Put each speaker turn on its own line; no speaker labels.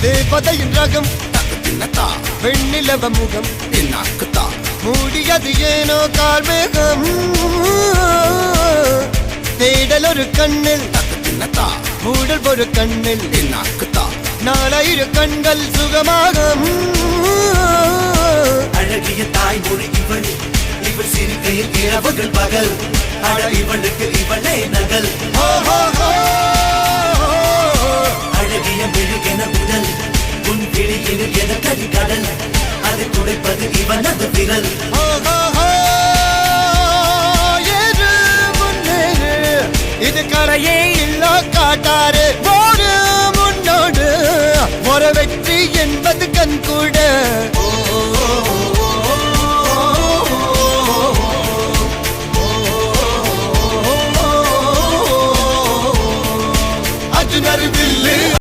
தேவதையின் ரகம்
தக்கத்தின்னதா
வெண்ணிலவ முகம்
என்னாக்குதா
மூடியது ஏனோ கார்மேகம் தேடல் ஒரு கண்ணில்
தக்கத்தின்னதா
மூடல் ஒரு கண்ணில்
என்னாக்குதா
நாளையிரு கண்கள் சுகமாக
அழகிய தாய்மொழி இவள் இவள் சிரிக்கையில் இரவுகள் பகல் அழ இவளுக்கு இவளே நகல் அழகிய மெழுகென உடல் உன் கிளியில் என கரி கடல் அதை துடைப்பது இவனது விரல்
இது கரையே இல்ல காட்டாரு